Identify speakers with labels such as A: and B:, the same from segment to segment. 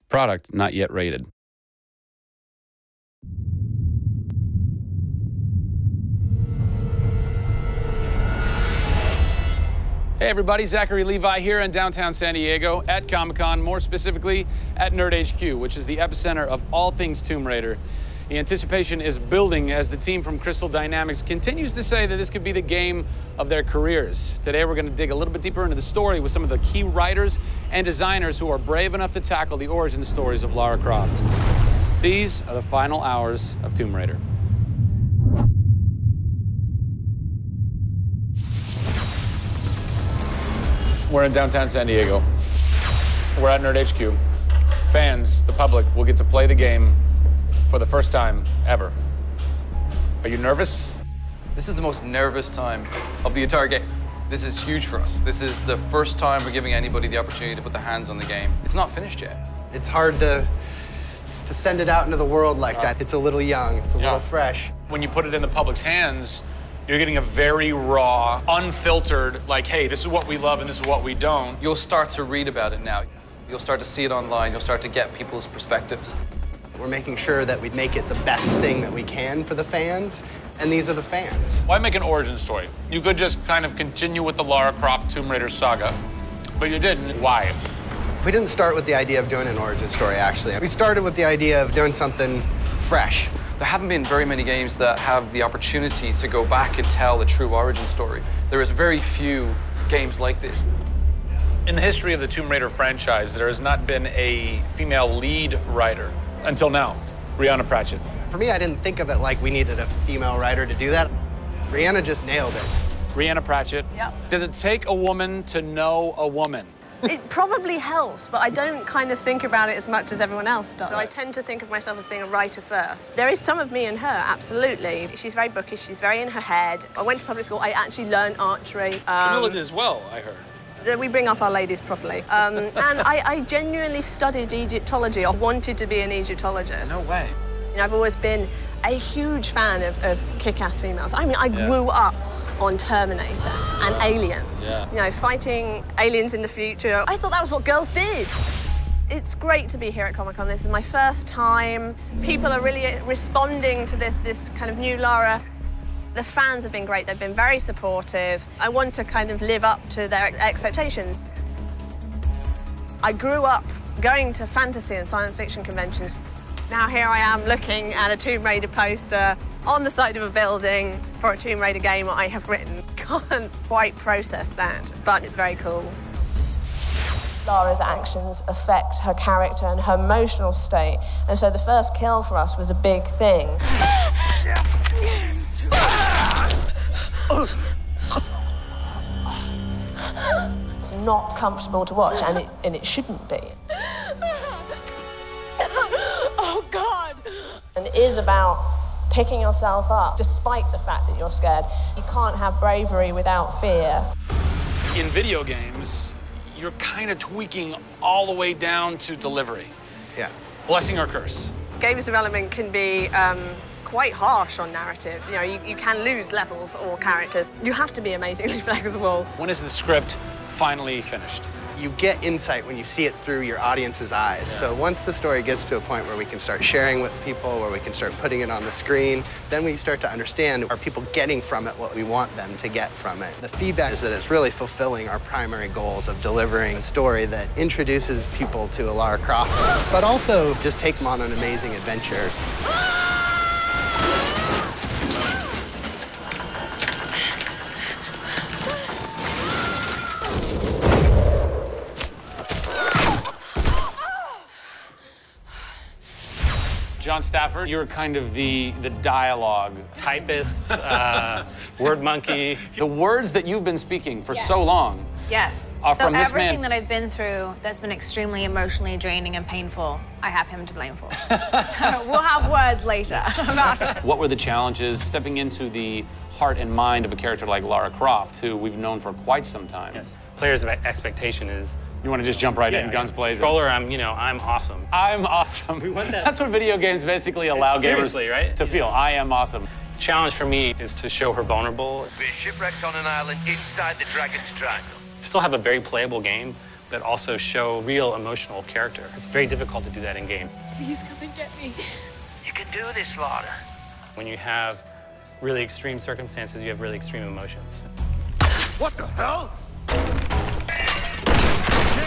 A: Product not yet rated. Hey everybody, Zachary Levi here in downtown San Diego at Comic-Con, more specifically at Nerd HQ, which is the epicenter of all things Tomb Raider. The anticipation is building as the team from Crystal Dynamics continues to say that this could be the game of their careers. Today we're going to dig a little bit deeper into the story with some of the key writers and designers who are brave enough to tackle the origin stories of Lara Croft. These are the final hours of Tomb Raider. We're in downtown San Diego. We're at Nerd HQ. Fans, the public, will get to play the game for the first time ever. Are you nervous?
B: This is the most nervous time of the entire game. This is huge for us. This is the first time we're giving anybody the opportunity to put their hands on the game. It's not finished yet.
C: It's hard to send it out into the world like that. It's a little young, it's a little fresh.
A: When you put it in the public's hands, you're getting a very raw, unfiltered, like, hey, this is what we love and this is what we don't.
B: You'll start to read about it now. You'll start to see it online. You'll start to get people's perspectives.
C: We're making sure that we make it the best thing that we can for the fans, and these are the fans.
A: Why make an origin story? You could just kind of continue with the Lara Croft Tomb Raider saga, but you didn't. Why?
C: We didn't start with the idea of doing an origin story, actually. We started with the idea of doing something fresh.
B: There haven't been very many games that have the opportunity to go back and tell the true origin story. There is very few games like this.
A: In the history of the Tomb Raider franchise, there has not been a female lead writer until now, Rhianna Pratchett.
C: For me, I didn't think of it like we needed a female writer to do that. Rhianna just nailed it.
A: Rhianna Pratchett.
D: Yep.
A: Does it take a woman to know a woman?
D: It probably helps, but I don't kind of think about it as much as everyone else does. So I tend to think of myself as being a writer first. There is some of me in her, absolutely. She's very bookish, she's very in her head. I went to public school, I actually learned archery.
A: Camilla did as well, I heard.
D: We bring up our ladies properly. And I genuinely studied Egyptology. I wanted to be an Egyptologist.
A: No way.
D: You know, I've always been a huge fan of kick-ass females. I mean, I grew up on Terminator and Aliens.
A: Yeah.
D: You know, fighting aliens in the future. I thought that was what girls did. It's great to be here at Comic-Con. This is my first time. People are really responding to this kind of new Lara. The fans have been great. They've been very supportive. I want to kind of live up to their expectations. I grew up going to fantasy and science fiction conventions. Now here I am looking at a Tomb Raider poster on the side of a building for a Tomb Raider game I have written. Can't quite process that, but it's very cool. Lara's actions affect her character and her emotional state, and so the first kill for us was a big thing. It's not comfortable to watch, and it shouldn't be. Oh, God! And it is about picking yourself up, despite the fact that you're scared. You can't have bravery without fear.
A: In video games, you're kind of tweaking all the way down to delivery.
C: Yeah.
A: Blessing or curse.
D: Games development can be quite harsh on narrative. You know, you can lose levels or characters. You have to be amazingly flexible.
A: When is the script finally finished?
C: You get insight when you see it through your audience's eyes. Yeah. So once the story gets to a point where we can start sharing with people, where we can start putting it on the screen, then we start to understand, are people getting from it what we want them to get from it? The feedback is that it's really fulfilling our primary goals of delivering a story that introduces people to a Lara Croft, but also just takes them on an amazing adventure.
A: John Stafford, you're kind of the dialogue
E: typist, word monkey.
A: The words that you've been speaking for so long
F: Yes.
A: are from this
F: everything
A: man.
F: that I've been through that's been extremely emotionally draining and painful, I have him to blame for. So we'll have words later about it.
A: What were the challenges stepping into the heart and mind of a character like Lara Croft, who we've known for quite some time?
E: Yes. Players' expectation is...
A: You want to just jump right in, guns blazing?
E: Controller, I'm awesome.
A: I'm awesome.
E: We want that.
A: That's what video games basically allow gamers
E: right?
A: to feel. I am awesome.
E: The challenge for me is to show her vulnerable.
G: We're shipwrecked on an island inside the Dragon's Triangle.
E: Still have a very playable game that also show real emotional character. It's very difficult to do that in game.
F: Please come and get me.
G: You can do this, Lara.
E: When you have really extreme circumstances, you have really extreme emotions.
H: What the hell? Can't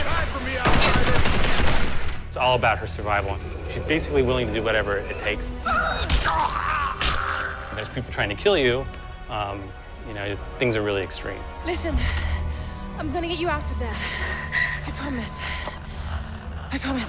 H: hide from me, outsider!
E: It's all about her survival. She's basically willing to do whatever it takes. There's people trying to kill you. You know, things are really extreme.
I: Listen, I'm gonna get you out of there. I promise. I promise.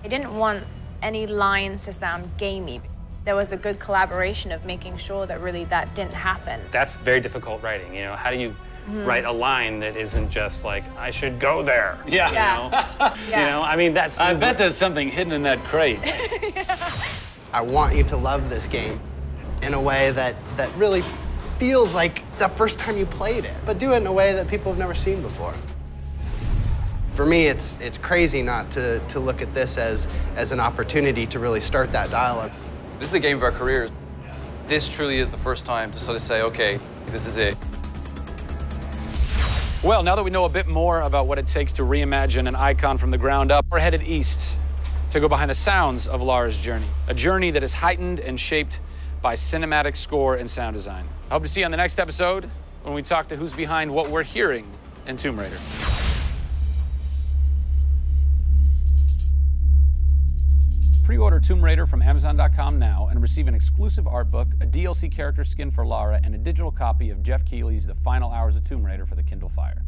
F: I didn't want any lines to sound gamey. There was a good collaboration of making sure that really that didn't happen.
E: That's very difficult writing, you know? How do you write a line that isn't just like, I should go there?
A: Yeah.
E: You know? You know, I mean, that's...
A: I bet there's something hidden in that crate.
C: I want you to love this game in a way that really feels like the first time you played it, but do it in a way that people have never seen before. For me, it's crazy not to look at this as an opportunity to really start that dialogue.
B: This is the game of our careers. This truly is the first time to sort of say, okay, this is it.
A: Well, now that we know a bit more about what it takes to reimagine an icon from the ground up, we're headed east to go behind the sounds of Lara's journey, a journey that is heightened and shaped by cinematic score and sound design. I hope to see you on the next episode when we talk to who's behind what we're hearing in Tomb Raider. Pre-order Tomb Raider from Amazon.com now and receive an exclusive art book, a DLC character skin for Lara, and a digital copy of Jeff Keighley's The Final Hours of Tomb Raider for the Kindle Fire.